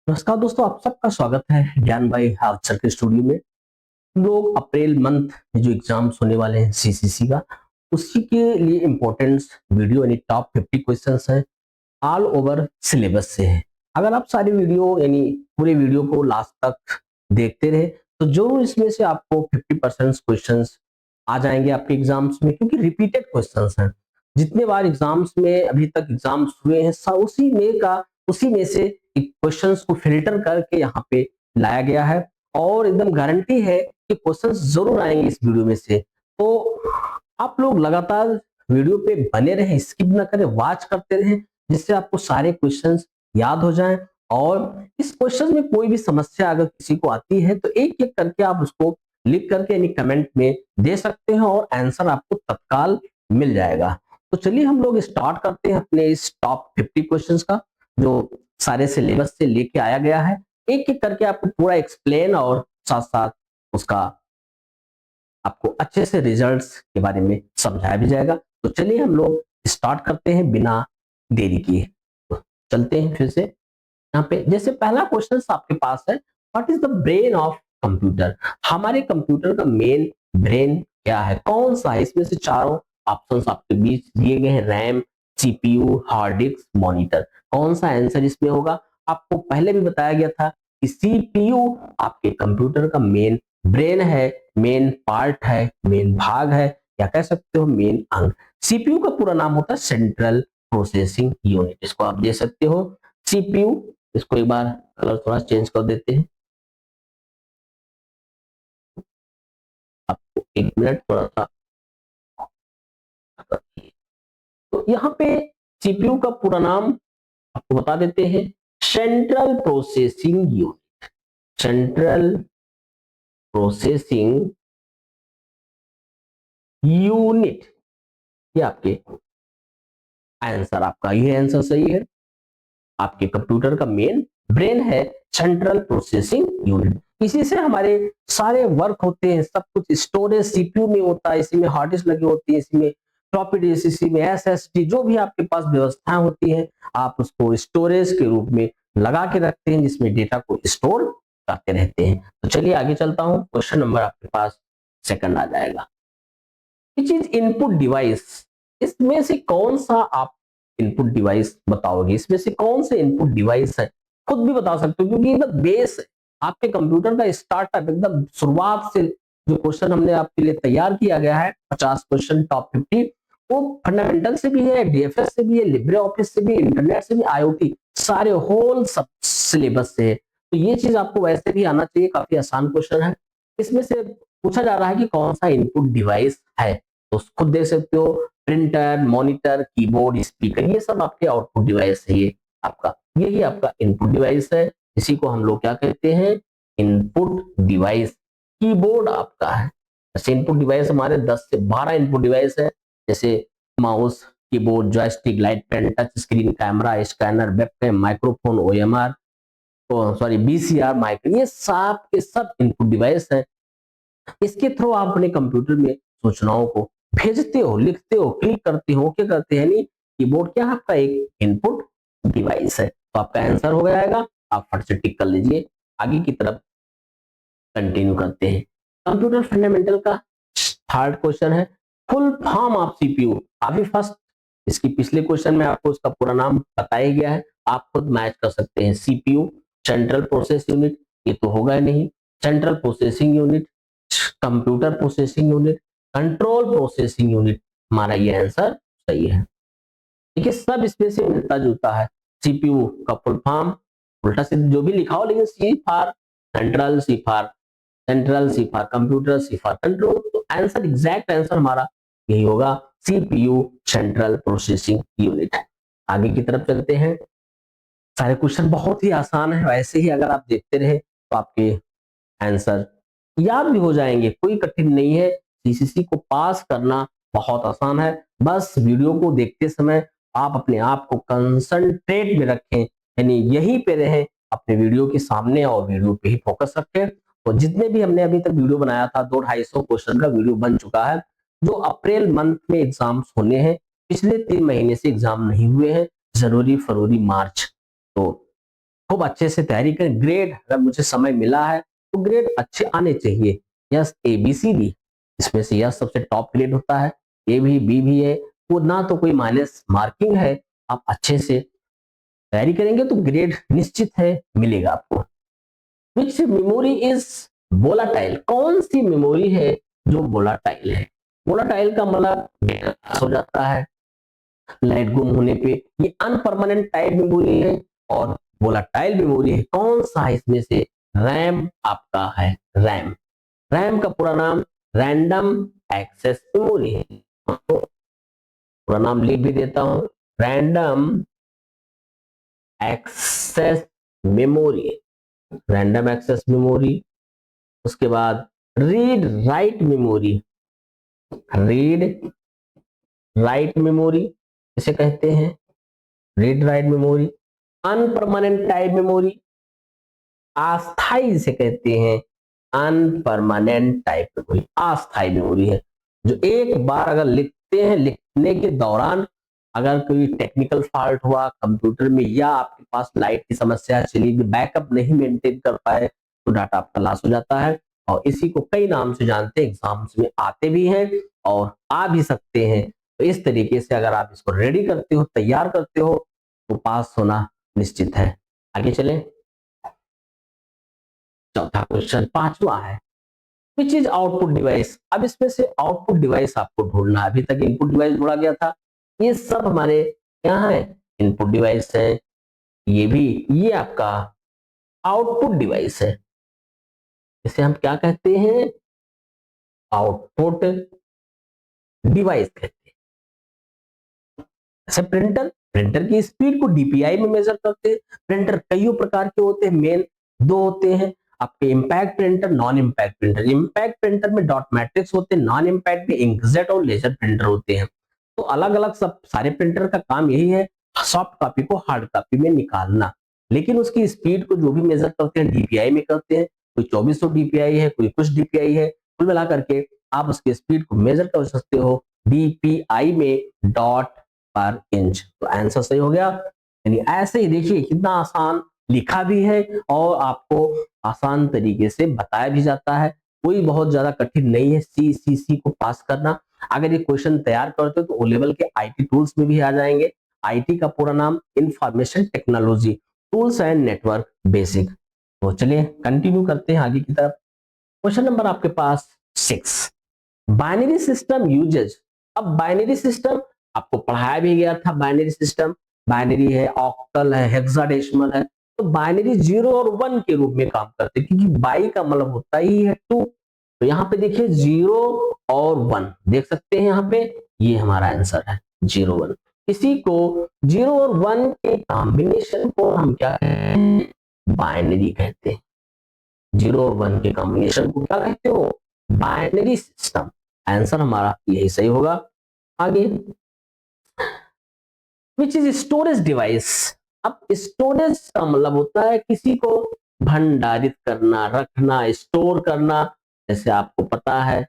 नमस्कार दोस्तों, आप सबका स्वागत है ज्ञान भाई हाउसर के स्टूडियो में। हम लोग अप्रैल मंथ में जो एग्जाम्स होने वाले हैं सीसीसी का, उसी के लिए इम्पोर्टेंस वीडियो यानी टॉप 50 क्वेश्चंस हैं, ऑल ओवर सिलेबस से है। अगर आप सारी वीडियो यानी पूरे वीडियो को लास्ट तक देखते रहे तो जरूर इसमें से आपको 50% क्वेश्चंस आ जाएंगे आपके एग्जाम्स में, क्योंकि रिपीटेड क्वेश्चंस हैं। जितने बार एग्जाम्स में अभी तक एग्जाम्स हुए हैं उसी में से क्वेश्चंस को फिल्टर करके यहाँ पे लाया गया है, और एकदम गारंटी है कि क्वेश्चंस जरूर आएंगे इस वीडियो में से। तो आप लोग लगातार वीडियो पे बने रहें, स्किप ना करें, वॉच करते रहें, जिससे आपको सारे क्वेश्चंस याद हो जाएं। और इस क्वेश्चन में कोई भी समस्या अगर किसी को आती है तो एक एक करके आप उसको लिख करके यानी कमेंट में दे सकते हैं और आंसर आपको तत्काल मिल जाएगा। तो चलिए हम लोग स्टार्ट करते हैं अपने इस टॉप 50 क्वेश्चंस का, जो सारे सिलेबस से लेके आया गया है। एक एक करके आपको पूरा एक्सप्लेन और साथ साथ उसका आपको अच्छे से रिजल्ट्स के बारे में समझाया भी जाएगा। तो चलिए हम लोग स्टार्ट करते हैं बिना देरी किए। तो चलते हैं फिर से यहाँ पे। जैसे पहला क्वेश्चन आपके पास है, what is the brain of computer? हमारे कंप्यूटर का मेन ब्रेन क्या है, कौन सा है? इसमें से चारों ऑप्शंस आपके बीच दिए गए हैं, RAM, CPU, hard disk, monitor. कौन सा आंसर इसमें होगा? आपको पहले भी बताया गया था कि सीपीयू आपके कंप्यूटर का मेन ब्रेन है, मेन पार्ट है, मेन भाग है, या कह सकते हो मेन अंग। सीपीयू का पूरा नाम होता है सेंट्रल प्रोसेसिंग यूनिट, इसको आप दे सकते हो सीपीयू। इसको एक बार कलर थोड़ा चेंज कर देते हैं, आपको एक मिनट थोड़ा सा। तो यहाँ पे सीपीयू का पूरा नाम आपको बता देते हैं, central processing unit. Central processing unit, ये आपके आंसर, आपका ये आंसर सही है। आपके कंप्यूटर का मेन ब्रेन है सेंट्रल प्रोसेसिंग यूनिट। इसी से हमारे सारे वर्क होते हैं, सब कुछ स्टोरेज सीपीयू में होता है, इसी में हार्ड डिस्क लगी होती है, इसी में फ्लॉपी डिस्क, इसी में एसएसडी, जो भी आपके पास व्यवस्थाएं होती है आप उसको स्टोरेज के रूप में लगा के रखते हैं, जिसमें डेटा को स्टोर करते रहते हैं। तो चलिए आगे चलता हूं, क्वेश्चन नंबर आपके पास सेकंड आ जाएगा। Which is input device? इसमें से कौन सा आप इनपुट डिवाइस बताओगे? इसमें से कौन से इनपुट डिवाइस है? खुद भी बता सकते हो, क्योंकि ये बेस है आपके कंप्यूटर का, स्टार्टअप एकदम शुरुआत से जो क्वेश्चन हमने आपके लिए तैयार किया गया है 50 क्वेश्चन टॉप 50, वो फंडामेंटल से भी है, डीएफएस से भी है, लिब्रे ऑफिस से भी, इंटरनेट से भी, आईओटी, सारे होल सब सिलेबस से है। तो ये चीज आपको वैसे भी आना चाहिए, काफी आसान क्वेश्चन है। इसमें से पूछा जा रहा है कि कौन सा इनपुट डिवाइस है, तो खुद देख सकते हो, प्रिंटर, मॉनिटर, कीबोर्ड, स्पीकर, ये सब आपके आउटपुट डिवाइस है। ये आपका, यही आपका इनपुट डिवाइस है। इसी को हम लोग क्या कहते हैं? Input device. कीबोर्ड आपका है। ऐसे इनपुट डिवाइस हमारे 10 से 12 इनपुट डिवाइस है, जैसे mouse, keyboard, joystick, light pen, touch screen, camera, scanner, webcam, microphone, OMR, sorry BCR, micro, ये सब के सब इनपुट डिवाइस है। इसके थ्रू आप अपने कंप्यूटर में सूचनाओं को भेजते हो, लिखते हो, क्लिक करते हो, क्या करते हैं? नहीं, कीबोर्ड क्या है? आपका एक इनपुट डिवाइस है। तो आपका आंसर हो जाएगा, आप फट से टिक कर लीजिए। आगे की तरफ कंटिन्यू करते हैं। कंप्यूटर फंडामेंटल का थर्ड क्वेश्चन है, फुल फॉर्म ऑफ सीपीयू। काफी फर्स्ट, इसकी पिछले क्वेश्चन में आपको उसका पूरा नाम बताया गया है, आप खुद मैच कर सकते हैं। सीपीयू सेंट्रल प्रोसेस यूनिट, ये तो होगा नहीं। Central processing unit, computer processing unit, control processing unit, हमारा ये आंसर सही है। देखिए सब इसमें से मिलता जुलता है। सीपीयू का फुल फॉर्म उल्टा सीधा जो भी लिखा हो, लेकिन C for central, C for central, C for computer, C for control, तो आंसर, एग्जैक्ट आंसर हमारा यही होगा, सीपीयू सेंट्रल प्रोसेसिंग यूनिट। आगे की तरफ चलते हैं। सारे क्वेश्चन बहुत ही आसान है, वैसे ही अगर आप देखते रहे तो आपके आंसर याद भी हो जाएंगे, कोई कठिन नहीं है। सीसीसी को पास करना बहुत आसान है, बस वीडियो को देखते समय आप अपने आप को कंसंट्रेट में रखें, यानी यहीं पे रहें अपने वीडियो के सामने और वीडियो पे ही फोकस रखें। तो जितने भी हमने अभी तक वीडियो बनाया था, 200-250 क्वेश्चन का वीडियो बन चुका है। जो अप्रैल मंथ में एग्जाम्स होने हैं, पिछले 3 महीने से एग्जाम नहीं हुए हैं, जनवरी, फरवरी, मार्च। तो खूब अच्छे से तैयारी करें। ग्रेड अगर मुझे समय मिला है तो ग्रेड अच्छे आने चाहिए। यस ABCD, इसमें से यस सबसे टॉप ग्रेड होता है, ए भी बी भी है, वो ना तो कोई माइनस मार्किंग है। आप अच्छे से तैयारी करेंगे तो ग्रेड निश्चित है मिलेगा आपको। विच मेमोरी इज वोलाटाइल, कौन सी मेमोरी है जो वोलाटाइल है? वोलाटाइल का मतलब डेटा हो जाता है लाइट गुम होने पे। ये अनपरमानेंट टाइप मेमोरी है और वोलाटाइल मेमोरी है। कौन सा है इसमें से? रैम आपका है, रैम। रैम का पूरा नाम रैंडम एक्सेस मेमोरी है। तो पूरा नाम लिख भी देता हूं, random access memory, random access memory. उसके बाद read write memory, read write memory इसे कहते हैं, read write memory. Unpermanent type memory, अस्थाई इसे कहते हैं, अनपरमानेंट टाइप मेमोरी, अस्थाई मेमोरी है जो एक बार अगर लिखते हैं, लिखने के दौरान अगर कोई टेक्निकल फॉल्ट हुआ कंप्यूटर में या आपके पास लाइट की समस्या चली, बैकअप नहीं मेंटेन कर पाए तो डाटा आपका लॉस हो जाता है। और इसी को कई नाम से जानते हैं, एग्जाम्स में आते भी हैं और आ भी सकते हैं। तो इस तरीके से अगर आप इसको रेडी करते हो, तैयार करते हो तो पास होना निश्चित है। आगे चलें, चौथा क्वेश्चन पांचवा है, विच इज आउटपुट डिवाइस। अब इसमें से आउटपुट डिवाइस आपको ढूंढना है। अभी तक इनपुट डिवाइस ढूंढा गया था, ये सब हमारे क्या है? इनपुट डिवाइस है। ये भी, ये आपका आउटपुट डिवाइस है। इसे हम क्या कहते हैं? आउटपुट डिवाइस कहते हैं। जैसे प्रिंटर, प्रिंटर की स्पीड को DPI में मेजर करते हैं। प्रिंटर कई प्रकार के होते हैं, मेन दो होते हैं आपके, impact printer, non impact printer. Impact printer में डॉट मैट्रिक्स होते हैं, नॉन इंपैक्ट में इंकजेट और लेजर प्रिंटर होते हैं। तो अलग अलग सब सारे प्रिंटर का काम यही है, सॉफ्ट कॉपी को हार्ड कॉपी में निकालना। लेकिन उसकी स्पीड को जो भी मेजर करते हैं DPI में करते हैं। कोई 2400 DPI है, कोई कुछ DPI है, कुल मिला करके आप उसकी स्पीड को मेजर कर सकते हो DPI में, डॉट पर इंच। तो आंसर सही हो गया। यानी ऐसे ही देखिए कितना आसान लिखा भी है और आपको आसान तरीके से बताया भी जाता है। कोई बहुत ज्यादा कठिन नहीं है CCC को पास करना। अगर ये क्वेश्चन तैयार करते हो तो ओ लेवल के IT टूल्स में भी आ जाएंगे। IT का पूरा नाम information technology tools and network basic. तो चलिए कंटिन्यू करते हैं आगे की तरफ। क्वेश्चन नंबर आपके पास 6, बाइनरी सिस्टम यूजेज। अब बाइनरी सिस्टम आपको पढ़ाया भी गया था। बाइनरी सिस्टम, बाइनरी है, ऑक्टल है, हेक्साडेसिमल है। तो बाइनरी 0 और 1 के रूप में काम करते हैं, क्योंकि बाई का मतलब होता ही है 2। तो यहाँ पे देखिए 0 और 1 देख सकते हैं, यहाँ पे ये हमारा आंसर है 0 1। इसी को 0 और 1 के कॉम्बिनेशन को हम क्या कहते हैं? बाइनरी कहते हैं। 0 और 1 के कॉम्बिनेशन को क्या कहते हो? Binary system. आंसर हमारा यही सही होगा। आगे, विच इज स्टोरेज डिवाइस। अब स्टोरेज का मतलब होता है किसी को भंडारित करना, रखना, स्टोर करना। जैसे आपको पता है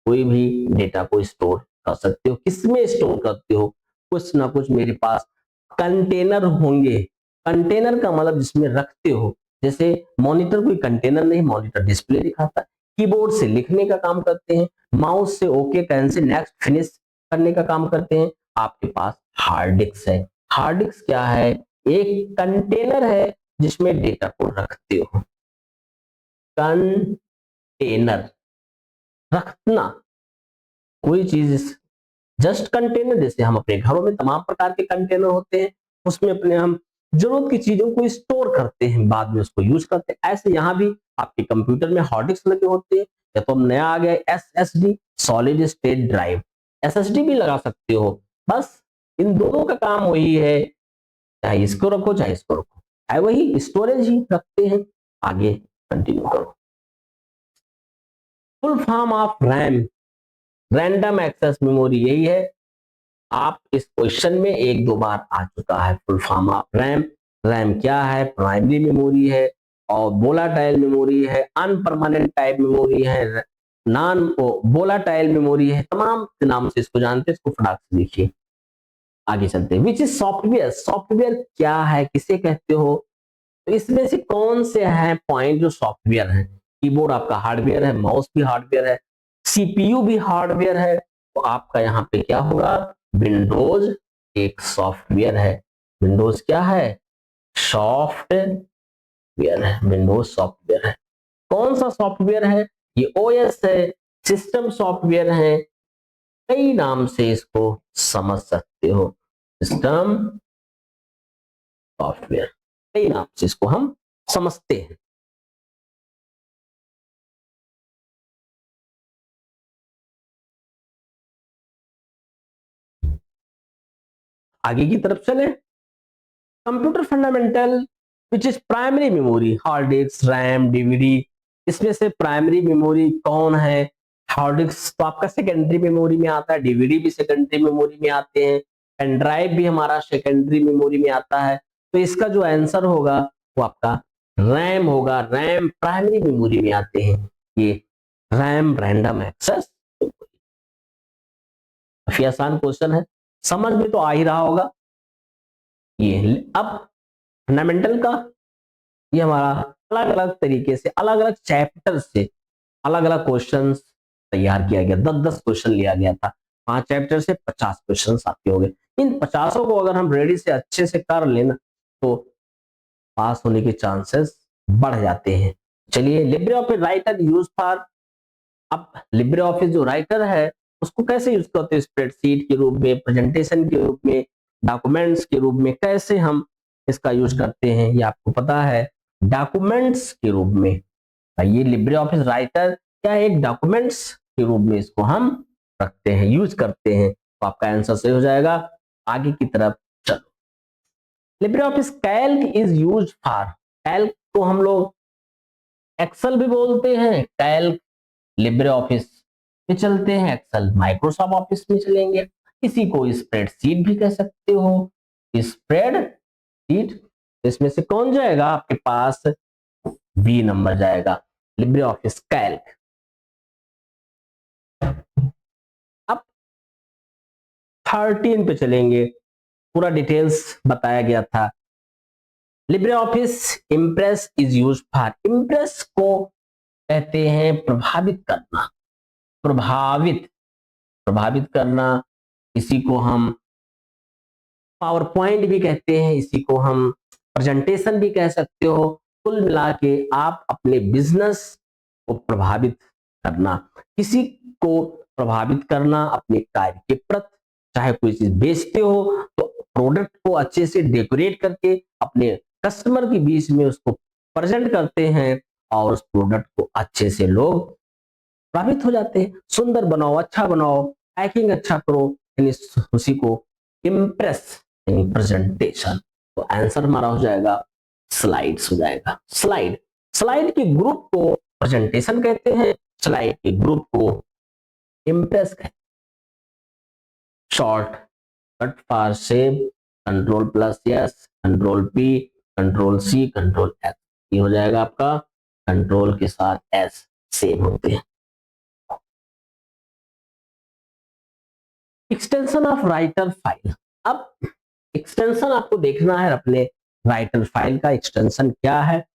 कोई भी डेटा को स्टोर कर सकते हो। किसमें स्टोर करते हो? कुछ ना कुछ मेरे पास कंटेनर होंगे। कंटेनर का मतलब जिसमें रखते हो। जैसे मॉनिटर कोई कंटेनर नहीं, मॉनिटर डिस्प्ले दिखाता है। कीबोर्ड से लिखने का काम करते हैं, माउस से ओके कैंसिल नेक्स्ट फिनिश करने का काम करते हैं। आपके पास हार्ड डिस्क है। हार्ड डिस्क क्या है? एक कंटेनर है जिसमें डेटा को रखते हो। कंटेनर, रखना कोई चीज, जस्ट कंटेनर। जैसे हम अपने घरों में तमाम प्रकार के कंटेनर होते हैं, उसमें अपने हम जरूरत की चीजों को स्टोर करते हैं, बाद में उसको यूज करते हैं। ऐसे यहाँ भी आपके कंप्यूटर में हार्ड डिस्क लगे होते हैं, या तो नया आ गया SSD, solid state drive. SSD भी लगा सकते हो। बस इन दोनों का काम वही है, चाहे इसको रखो चाहे इसको रखो, है वही स्टोरेज ही रखते हैं। आगे कंटिन्यू करो। Full form of RAM, random access memory, यही है। आप इस क्वेश्चन में एक दो बार आ चुका है। Full form of RAM, RAM क्या है? प्राइमरी मेमोरी है और वोलाटाइल मेमोरी है, अनपरमानेंट टाइप मेमोरी है, नॉन वोलाटाइल मेमोरी है। तमाम नाम से इसको जानते हैं। इसको फटाक से देखिए, आगे चलते हैं। Which is software. सॉफ्टवेयर क्या है, किसे कहते हो? तो इसमें से कौन से हैं पॉइंट जो सॉफ्टवेयर हैं? कीबोर्ड आपका हार्डवेयर है, माउस भी हार्डवेयर है, सीपीयू भी हार्डवेयर है, तो आपका यहाँ पे क्या होगा? विंडोज एक सॉफ्टवेयर है। विंडोज क्या है? सॉफ्टवेयर है। विंडोज सॉफ्टवेयर है। कौन सा सॉफ्टवेयर है? ये ओएस है, सिस्टम सॉफ्टवेयर है, कई नाम से इसको समझ सकते हो। सिस्टम सॉफ्टवेयर, कई नाम से इसको हम समझते हैं। आगे की तरफ चले। Computer fundamental which is primary memory, hard disk, RAM, DVD. इसमें से प्राइमरी मेमोरी कौन है? हार्ड डिस्क तो आपका सेकेंडरी मेमोरी में आता है, डीवीडी भी सेकेंडरी मेमोरी में आते हैं, पेन ड्राइव भी हमारा सेकेंडरी मेमोरी में आता है। तो इसका जो आंसर होगा वो आपका रैम होगा। रैम प्राइमरी मेमोरी में आते हैं। ये रैम रैंडम एक्सेस। काफी आसान क्वेश्चन है, समझ में तो आ ही रहा होगा। ये अब फंडामेंटल का, ये हमारा अलग अलग तरीके से अलग अलग चैप्टर से अलग अलग क्वेश्चन तैयार किया गया। 10-10 क्वेश्चन लिया गया था। 5 चैप्टर से 50 क्वेश्चन आपके हो गए। इन 50 को अगर हम रेडी से अच्छे से कर लेना तो पास होने के चांसेस बढ़ जाते हैं। चलिए, Libre office writer use for. अब लिब्रे ऑफिस जो राइटर है उसको कैसे यूज करते हैं? स्प्रेडशीट के रूप में, प्रेजेंटेशन के रूप में, डॉक्यूमेंट्स के रूप में कैसे हम इसका यूज करते हैं ये आपको पता है। डॉक्यूमेंट्स के रूप में ये लिब्रे ऑफिस राइटर क्या है? एक डॉक्यूमेंट्स के रूप में इसको हम रखते हैं, यूज करते हैं। तो आपका आंसर सही हो जाएगा। आगे की तरफ चलो। Libre office Calc is use for. Calc को हम लोग एक्सेल भी बोलते हैं। कैल्क लिब्रे ऑफिस में चलते हैं, एक्सेल माइक्रोसॉफ्ट ऑफिस में चलेंगे। इसी को स्प्रेडशीट भी कह सकते हो। स्प्रेडशीट, इसमें से कौन जाएगा आपके पास? बी नंबर जाएगा, लिब्रे ऑफिस कैल्क। अब 13 पे चलेंगे, पूरा डिटेल्स बताया गया था। Libre office impress is use for. Impress को कहते हैं प्रभावित करना। प्रभावित, प्रभावित करना। इसी को हम पावर पॉइंट भी कहते हैं, इसी को हम प्रेजेंटेशन भी कह सकते हो। कुल मिला के आप अपने बिजनेस को प्रभावित करना, किसी को प्रभावित करना अपने कार्य के प्रति। चाहे कोई चीज बेचते हो तो प्रोडक्ट को अच्छे से डेकोरेट करके अपने कस्टमर के बीच में उसको प्रेजेंट करते हैं और उस प्रोडक्ट को अच्छे से लोग प्रभावित हो जाते हैं। सुंदर बनाओ, अच्छा बनाओ, पैकिंग अच्छा करो, यानी उसी को इम्प्रेस, प्रेजेंटेशन। तो आंसर हमारा हो जाएगा स्लाइड्स हो जाएगा। स्लाइड, स्लाइड के ग्रुप को प्रेजेंटेशन कहते हैं, स्लाइड के ग्रुप को इम्प्रेस कहते हैं। Shortcut for save, control plus S, control P, control C, control S. ये हो जाएगा आपका कंट्रोल के साथ एस, सेव होते हैं। Extension of writer file. अब एक्सटेंशन आपको देखना है अपने राइटर फाइल का। एक्सटेंशन क्या है?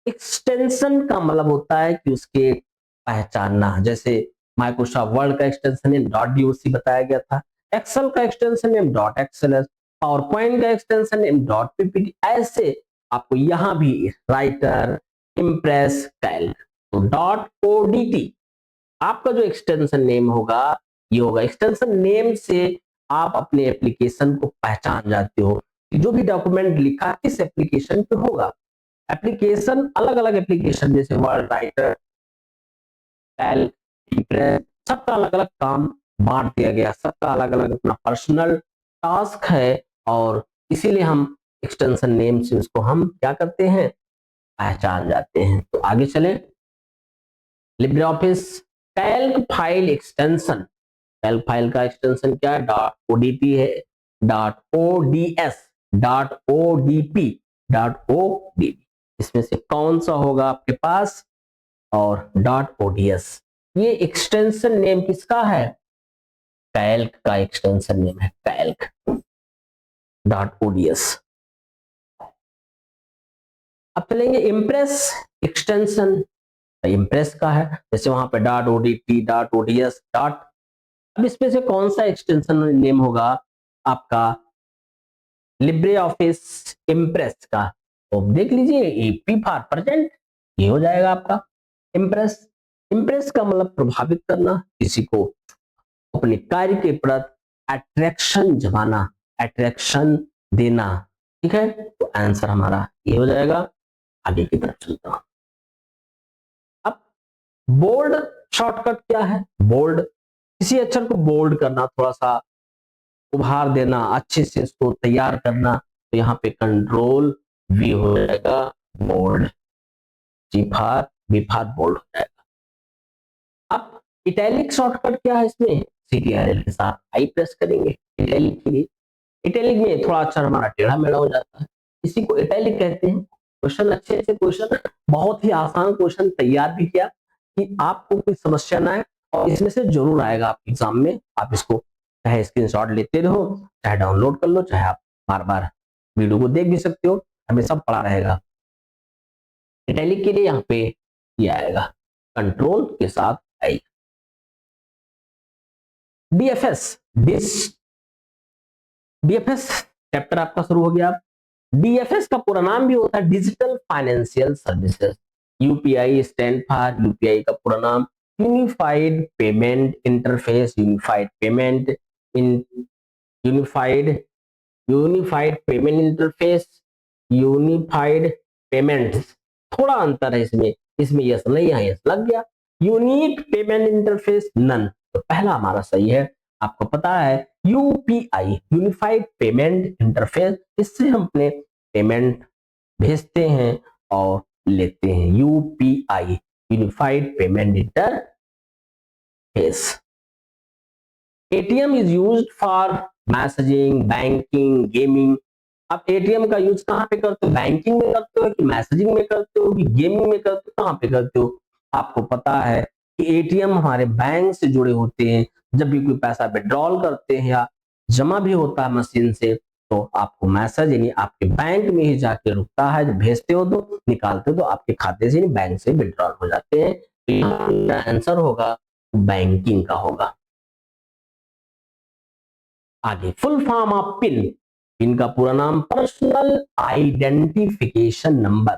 एक्सटेंशन का मतलब होता है कि उसके पहचानना। जैसे माइक्रोसॉफ्ट वर्ड का एक्सटेंशन नेम .doc बताया गया था, एक्सेल का extension name .xls, power point का एक्सटेंशन नेम .ppt। ऐसे आपको यहाँ भी राइटर, इम्प्रेस, कैल्क, तो .odt आपका जो एक्सटेंशन नेम होगा ये होगा। एक्सटेंशन नेम से आप अपने एप्लीकेशन को पहचान जाते हो कि जो भी डॉक्यूमेंट लिखा किस एप्लीकेशन पे होगा। एप्लीकेशन, अलग अलग एप्लीकेशन जैसे वर्ड, राइटर, कैल्क, इम्प्रेस, सबका अलग अलग काम बांट दिया गया, सबका अलग अलग अपना पर्सनल टास्क है और इसीलिए हम एक्सटेंशन नेम से उसको हम क्या करते हैं? पहचान जाते हैं। तो आगे चले। Libre office Calc file extension. Calc file का एक्सटेंशन क्या है? .odt है, .ods, .odp, .odp। इसमें से कौन सा होगा आपके पास? और .ods। ये एक्सटेंशन नेम किसका है? कैल्क का एक्सटेंशन नेम है, कैल्क .ods। अब चलेंगे इम्प्रेस एक्सटेंशन, इम्प्रेस का है, जैसे वहां पे dot ODT dot ODS dot, अब इसमें से कौन सा एक्सटेंशन नेम होगा आपका लिब्रे ऑफिस इम्प्रेस का, तो देख लीजिए एपी फॉर प्रेजेंट, ये हो जाएगा आपका इम्प्रेस। इम्प्रेस का मतलब प्रभावित करना, किसी को अपने कार्य के प्रति अट्रैक्शन जमाना, अट्रैक्शन देना, ठीक है, तो आंसर हमारा ये हो जाएगा। आगे की तरफ चलता हूं। अब बोल्ड शॉर्टकट क्या है, बोल्ड किसी अक्षर को बोल्ड करना, थोड़ा सा उभार देना, अच्छे से इसको तैयार करना, तो यहाँ पे कंट्रोल वी हो जाएगा बोल्ड, जी फार बी फार बोल्ड हो जाएगा। अब इटैलिक शॉर्टकट क्या है इसमें, सीटीआरएल के साथ आई प्रेस करेंगे इटैलिक के लिए, इटैलिक में थोड़ा अक्षर हमारा टेढ़ा मेढ़ा हो जाता है, इसी को इटैलिक कहते हैं। क्वेश्चन अच्छे अच्छे क्वेश्चन, बहुत ही आसान क्वेश्चन तैयार भी किया कि आपको कोई समस्या ना आए, और इसमें से जरूर आएगा आपके एग्जाम में। आप इसको चाहे स्क्रीनशॉट लेते रहो, चाहे डाउनलोड कर लो, चाहे आप बार बार वीडियो को देख भी सकते हो, हमेशा पड़ा रहेगा। इटैलिक के लिए यहाँ पे ये आएगा कंट्रोल के साथ आई। डीएफएस डीएफएस चैप्टर आपका शुरू हो गया। डीएफएस का पूरा नाम भी होता है digital financial services, UPI stand for, UPI का पूरा नाम unified payment interface, unified payment in unified unified payment interface, unified payments, थोड़ा अंतर है इसमें, इसमें यस नहीं है, यस लग गया। यूनिक पेमेंट इंटरफेस नन, तो पहला हमारा सही है। आपको पता है यूपीआई यूनिफाइड पेमेंट इंटरफेस, इससे हम अपने पेमेंट भेजते हैं और लेते हैं, UPI unified payment interface. ATM is used for messaging, banking, gaming. आप एटीएम का यूज कहां पे करते हो, बैंकिंग में करते हो कि मैसेजिंग में करते हो कि गेमिंग में करते हो, कहां पे करते हो। आपको पता है कि एटीएम हमारे बैंक से जुड़े होते हैं, जब भी कोई पैसा विड्रॉल करते हैं या जमा भी होता है मशीन से, तो आपको मैसेज यानी आपके बैंक में ही जाके रुकता है, जब भेजते हो तो निकालते हो तो आपके खाते से बैंक से विड्रॉल हो जाते हैं। तो आंसर होगा बैंकिंग का होगा। आगे full form of pin, pin का पूरा नाम personal identification number,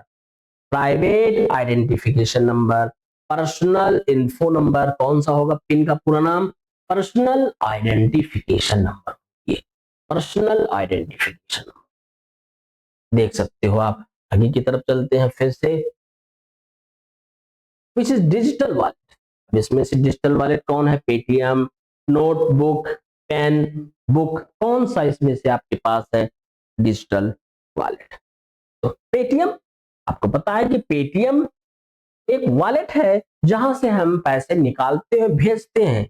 private identification number, personal info number, कौन सा होगा पिन का पूरा नाम, पर्सनल आइडेंटिफिकेशन नंबर, ये पर्सनल आइडेंटिफिकेशन नंबर देख सकते हो आप। आगे की तरफ चलते हैं फिर से, विच इज डिजिटल वॉलेट, इसमें से डिजिटल वॉलेट कौन है, पेटीएम, नोटबुक, पेन, बुक, कौन सा इसमें से आपके पास है डिजिटल वॉलेट। तो पेटीएम, आपको पता है कि पेटीएम एक वॉलेट है जहां से हम पैसे निकालते हैं भेजते हैं।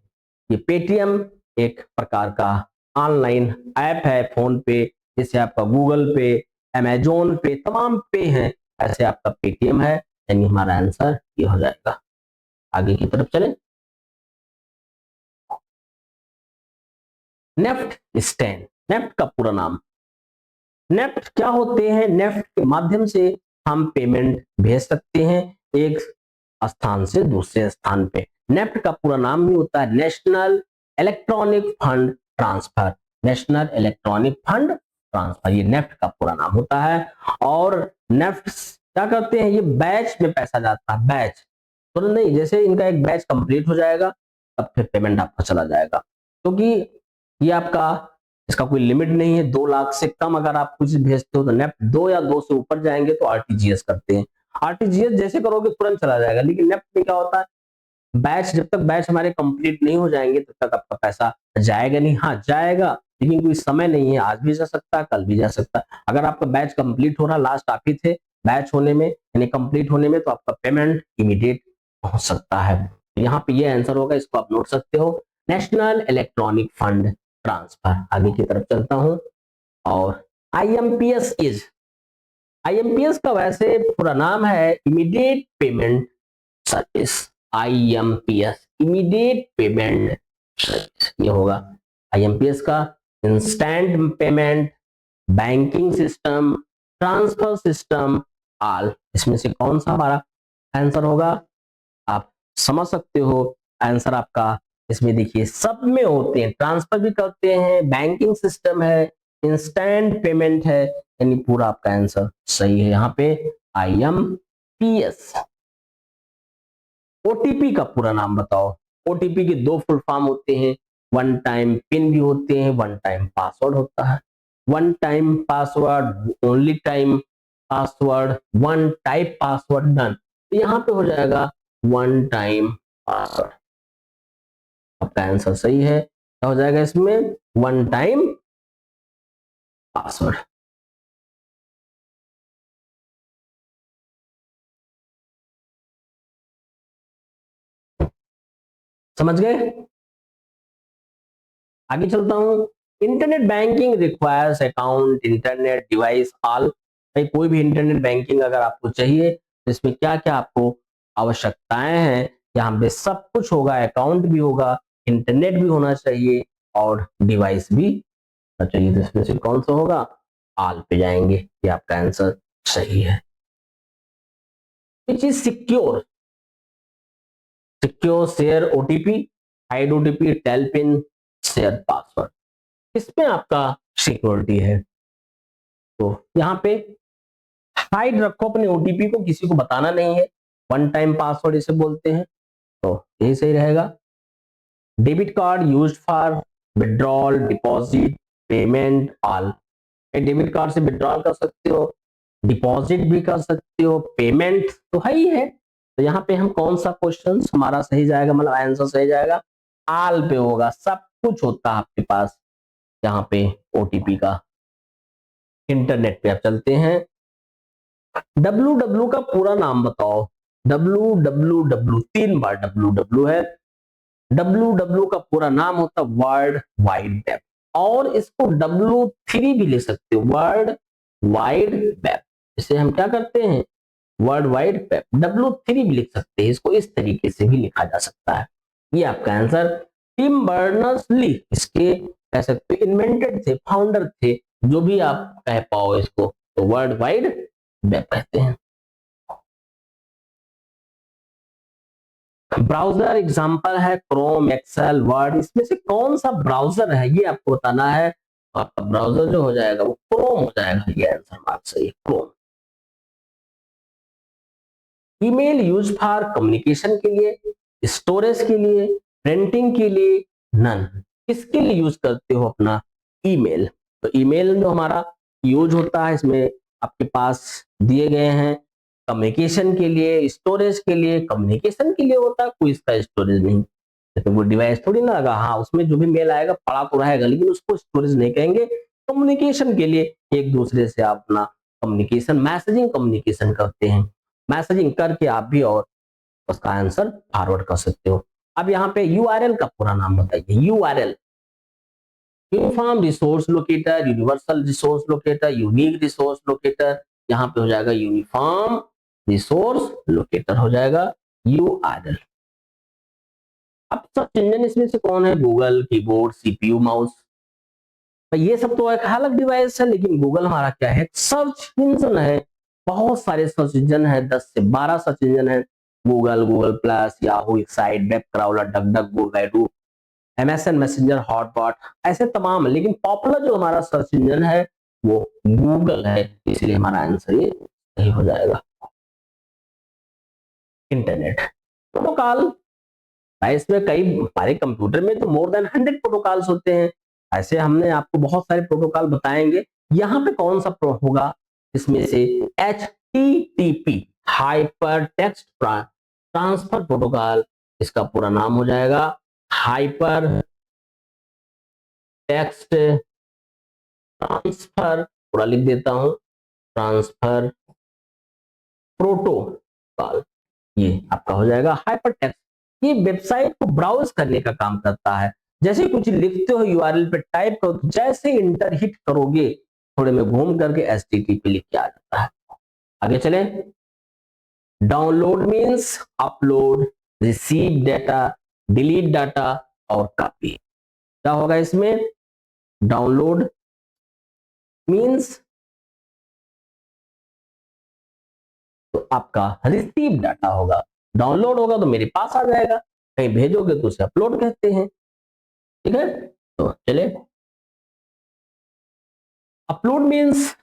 ये पेटीएम एक प्रकार का ऑनलाइन ऐप है, फोन पे, जैसे आपका गूगल पे, अमेजोन पे, तमाम पे हैं, ऐसे आपका पेटीएम है, यानी हमारा आंसर ये हो जाएगा। आगे की तरफ चलें। नेफ्ट स्टैंड, नेफ्ट का पूरा नाम, नेफ्ट क्या होते हैं, नेफ्ट के माध्यम से हम पेमेंट भेज सकते हैं एक स्थान से दूसरे स्थान पे। नेफ्ट का पूरा नाम भी होता है national electronic fund transfer, national electronic fund transfer, ये नेफ्ट का पूरा नाम होता है। और नेफ्ट क्या करते हैं, ये बैच में पैसा जाता है, बैच तो नहीं, जैसे इनका एक बैच कंप्लीट हो जाएगा तब फिर पेमेंट आपका चला जाएगा, क्योंकि ये आपका इसका कोई लिमिट नहीं है, 2 लाख से कम अगर आप कुछ भेजते हो तो नेफ्ट, 2 या 2 से ऊपर जाएंगे तो आरटीजीएस करते हैं, आरटीजीएस जैसे करोगे तुरंत चला जाएगा। लेकिन नेफ्ट में क्या होता है, बैच जब तक बैच हमारे कंप्लीट नहीं हो जाएंगे तब तक आपका पैसा जाएगा नहीं, हाँ जाएगा लेकिन कोई समय नहीं है, आज भी जा सकता है कल भी जा सकता है। अगर आपका बैच कंप्लीट हो रहा, लास्ट आप ही थे बैच होने में यानी कंप्लीट होने में, तो आपका पेमेंट इमीडिएट हो सकता है। यहाँ पे ये आंसर होगा, इसको आप नोट सकते हो, नेशनल इलेक्ट्रॉनिक फंड ट्रांसफर। आगे की तरफ चलता हूं, और आईएमपीएस इज, आईएमपीएस का वैसे पूरा नाम है immediate payment service, IMPS immediate payment service, ये होगा आईएमपीएस का। Instant payment, banking system, transfer system, all, इसमें से कौन सा हमारा आंसर होगा? आप समझ सकते हो आंसर आपका इसमें देखिए सब में होते हैं, ट्रांसफर भी करते हैं, बैंकिंग सिस्टम है, इंस्टेंट पेमेंट है, यानी पूरा आपका आंसर सही है यहाँ पे IMPS। ओटीपी का पूरा नाम बताओ। ओटीपी के दो फुल फॉर्म होते हैं, वन टाइम पिन भी होते हैं, वन टाइम पासवर्ड होता है। One time password, only time password, one type password, done. तो यहाँ पे हो जाएगा वन टाइम पासवर्ड। आपका आंसर सही है, क्या हो जाएगा इसमें? One time password. समझ गए? आगे चलता हूं। Internet banking requires account, internet device all. भाई कोई भी इंटरनेट बैंकिंग अगर आपको चाहिए तो इसमें क्या क्या आपको आवश्यकताएं हैं, यहाँ पे सब कुछ होगा, अकाउंट भी होगा, इंटरनेट भी होना चाहिए और डिवाइस भी होना चाहिए। तो इसमें से कौन सा होगा? ऑल पे जाएंगे, ये आपका आंसर सही है। Which is secure? Secure share OTP, hide OTP, tell PIN, share password, इसमें आपका सिक्योरिटी है। तो यहाँ पे हाइड रखो अपने ओटीपी को, किसी को बताना नहीं है, वन टाइम पासवर्ड इसे बोलते हैं, तो यही सही रहेगा। Debit card used for withdrawal, deposit, payment all. Debit card से विड्रॉल कर सकते हो, डिपॉजिट भी कर सकते हो, पेमेंट तो है ही है। तो यहाँ पे हम कौन सा क्वेश्चन हमारा सही जाएगा, मतलब आंसर सही जाएगा? ऑल पे होगा, सब कुछ होता है आपके पास यहाँ पे ओटीपी का। इंटरनेट पे आप चलते हैं। डब्ल्यू का पूरा नाम बताओ। डब्ल्यू तीन बार डब्ल्यू है। डब्ल्यू का पूरा नाम होता है वर्ल्ड वाइड वेब, और इसको W3 भी ले सकते हो, वर्ल्ड वाइड वेब। इसे हम क्या करते हैं? वर्ल्ड वाइड वेब, W3 भी लिख सकते हैं, इसको इस तरीके से भी लिखा जा सकता है। ये आपका आंसर। टिम बर्नर्स ली इसके कह सकते हो इन्वेंटेड थे, फाउंडर थे, जो भी आप कह पाओ इसको, तो वर्ल्ड वाइड वेब कहते हैं। ब्राउजर एग्जांपल है क्रोम, एक्सेल, वर्ड, इसमें से कौन सा ब्राउजर है ये आपको बताना है। आपका ब्राउजर जो हो जाएगा वो क्रोम हो जाएगा, ये आंसर मार्क सही है, Chrome. Email use for communication के लिए, स्टोरेज के लिए, प्रिंटिंग के लिए, नन। किसके लिए यूज करते हो अपना ईमेल? तो ईमेल जो हमारा यूज होता है इसमें आपके पास दिए गए हैं, कम्युनिकेशन के लिए, स्टोरेज के लिए। कम्युनिकेशन के लिए होता है, कोई इसका स्टोरेज नहीं, जैसे वो डिवाइस थोड़ी ना लगा, हाँ उसमें जो भी मेल आएगा पड़ा तो रहेगा, लेकिन उसको स्टोरेज नहीं कहेंगे। कम्युनिकेशन के लिए एक दूसरे से आप अपना कम्युनिकेशन, मैसेजिंग कम्युनिकेशन करते हैं, मैसेजिंग करके आप भी और उसका आंसर फॉरवर्ड कर सकते हो। अब यहाँ पे यूआरएल का पूरा नाम बताइए। URL, uniform resource locator, universal resource locator, unique resource locator. यहाँ पे हो जाएगा यूनिफॉर्म रिसोर्स लोकेटर हो जाएगा यूआरएल। अब सर्च इंजन इसमें से कौन है? Google, keyboard, CPU, mouse. ये सब तो एक अलग डिवाइस है, लेकिन गूगल हमारा क्या है? सर्च इंजन है। बहुत सारे सर्च इंजन है, 10 से 12 सर्च इंजन है। Google, Google plus, Yahoo, Excite, web crawler, DuckDuckGo, Baidu, MSN messenger, HotBot, ऐसे तमाम। लेकिन पॉपुलर जो हमारा सर्च इंजन है वो गूगल है, इसलिए हमारा आंसर ये सही हो जाएगा। इंटरनेट प्रोटोकॉल, इसमें कई हमारे कंप्यूटर में तो मोर देन 100 प्रोटोकॉल्स होते हैं। ऐसे हमने आपको बहुत सारे प्रोटोकॉल बताएंगे। यहाँ पे कौन सा होगा इसमें से? HTTP, hyper text transfer protocol, इसका पूरा नाम हो जाएगा हाइपर टेक्स्ट ट्रांसफर, पूरा लिख देता हूं, ट्रांसफर प्रोटोकॉल। ये आपका हो जाएगा हाइपर टेक्स्ट। ये वेबसाइट को ब्राउज करने का काम करता है। जैसे कुछ लिखते हो यूआरएल पे टाइप करो, जैसे इंटर हिट करोगे थोड़े में घूम करके HTTP लिख के आ जाता है। आगे चलें। Download means upload, receive data, delete data और कॉपी। क्या होगा इसमें? डाउनलोड मीन्स तो आपका रिसीव डाटा होगा, डाउनलोड होगा तो मेरे पास आ जाएगा, कहीं भेजोगे तो उसे अपलोड कहते हैं। ठीक है, तो चले, अपलोड मीन्स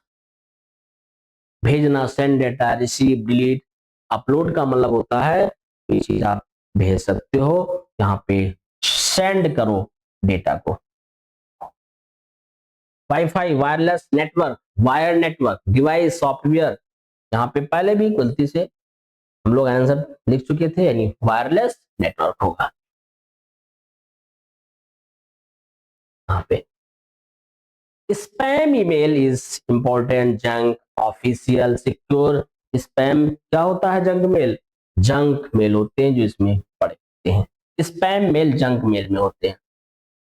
भेजना, send data, receive, delete. Upload का मतलब होता है कोई चीज आप भेज सकते हो, यहाँ पे सेंड करो डेटा को। Wifi, wireless network, wire network, device, software, यहाँ पे पहले भी गलती से हम लोग आंसर लिख चुके थे, यानी वायरलेस नेटवर्क होगा यहाँ पे। Spam email is important, junk, official, secure. Spam क्या होता है? जंक मेल, जंक मेल होते हैं जो इसमें पड़े होते हैं, स्पैम मेल जंक मेल में होते हैं।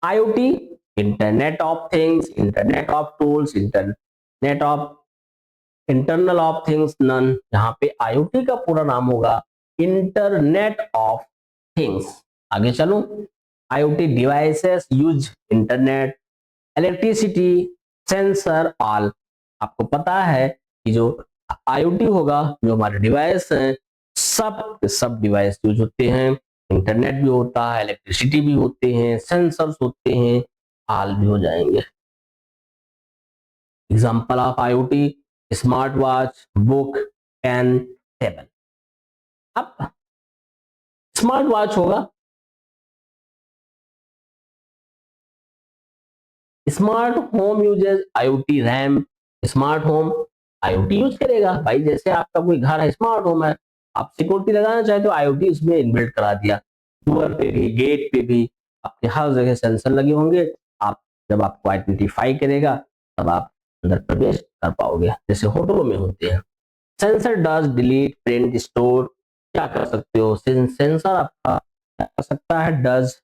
IoT, internet of things, internet of tools, internet of internal of things, none. यहाँ पे आईओटी का पूरा नाम होगा इंटरनेट ऑफ थिंग्स। आगे चलो, IoT devices use internet, electricity, sensor, all. आपको पता है कि जो आईओटी होगा, जो हमारे डिवाइस हैं, सब डिवाइस यूज होते हैं, इंटरनेट भी होता है, इलेक्ट्रिसिटी भी होते हैं, सेंसर्स होते हैं, ऑल भी हो जाएंगे। Example of IoT, smart watch, book, pen, table. अब स्मार्ट वॉच होगा, smart home uses IoT, RAM, smart home IoT use करेगा भाई। जैसे आपका कोई घर है, स्मार्ट होम है, आप सिक्योरिटी लगाना चाहे तो आईओटी उसमें इनबिल्ट करा दिया, डोर पे भी, गेट पे भी, आपके हर जगह सेंसर लगे होंगे। आप जब आपको आइडेंटिफाई करेगा तब आप अंदर प्रवेश कर पाओगे, जैसे होटलों में होते हैं। Sensor does, delete, print, store. क्या कर सकते हो? सेंसर आपका क्या कर सकता है? डज,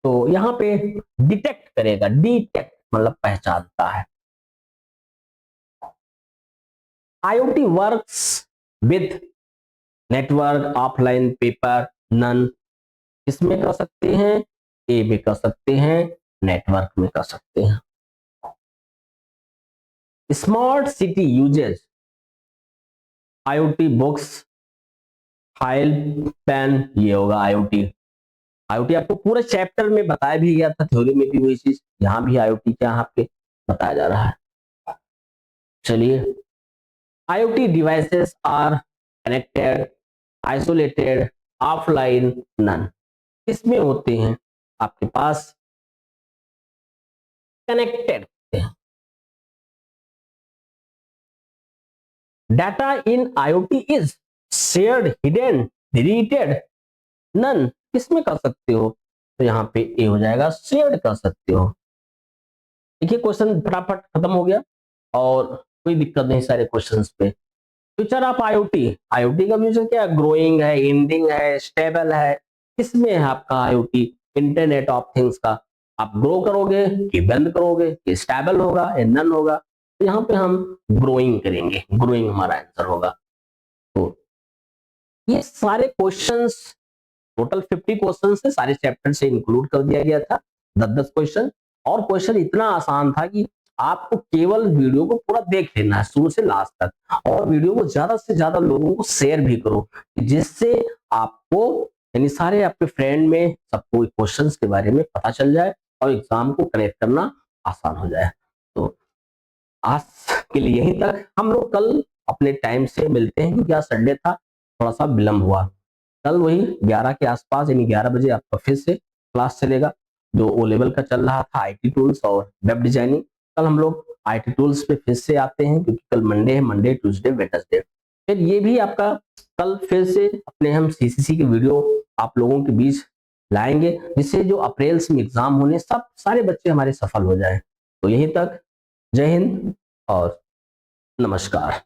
तो यहाँ पे डिटेक्ट करेगा, डिटेक्ट मतलब पहचानता है। IoT works with network, offline, paper, none. इसमें कर सकते हैं, ए में कर सकते हैं, नेटवर्क में कर सकते हैं। Smart city uses IoT books, file, pen, ये होगा IoT। IoT आपको पूरे चैप्टर में बताया भी गया था, थ्योरी में भी वही चीज, यहाँ भी IoT क्या आपके बताया जा रहा है। चलिए, IoT devices are connected, isolated, offline, none। इसमें होते हैं आपके पास कनेक्टेड होते हैं। Data in IoT is shared, hidden, deleted, none. किसमें कर सकते हो? तो यहाँ पे ए हो जाएगा, शेयर्ड कर सकते हो। देखिए क्वेश्चन फटाफट खत्म हो गया और कोई दिक्कत नहीं सारे क्वेश्चंस पे। फ्यूचर ऑफ आईओटी, आईओटी का फ्यूचर क्या है? ग्रोइंग है, एंडिंग है, स्टेबल है। किसमें है आपका आईओटी? इंटरनेट ऑफ थिंग्स का। आप ग्रो करोगे कि बंद करोगे कि स्टेबल होगा या नन होगा? तो यहाँ पे हम ग्रोइंग करेंगे, ग्रोइंग हमारा आंसर होगा। तो ये सारे क्वेश्चंस टोटल 50 क्वेश्चन से सारे चैप्टर से इंक्लूड कर दिया गया था, 10-10 क्वेश्चन। और क्वेश्चन इतना आसान था कि आपको केवल वीडियो को पूरा देख लेना है शुरू से लास्ट तक, और वीडियो को ज्यादा से ज्यादा लोगों को शेयर भी करो, जिससे आपको यानी सारे आपके फ्रेंड में सबको क्वेश्चंस के बारे में पता चल जाए और एग्जाम को करेक्ट करना आसान हो जाए। तो आज के लिए यहीं तक, हम लोग कल अपने टाइम से मिलते हैं क्योंकि आज संडे था, थोड़ा सा विलंब हुआ। कल वही 11 के आसपास यानी 11 बजे आपका फिर से क्लास चलेगा, जो ओ लेवल का चल रहा था आईटी टूल्स और वेब डिजाइनिंग। कल हम लोग आईटी टूल्स पे फिर से आते हैं क्योंकि कल मंडे है, मंडे ट्यूसडे वेडनेसडे। फिर ये भी आपका कल फिर से अपने हम सीसीसी के वीडियो आप लोगों के बीच लाएंगे, जिससे जो अप्रैल में एग्जाम होने सब सारे बच्चे हमारे सफल हो जाए। तो यहीं तक, जय हिंद और नमस्कार।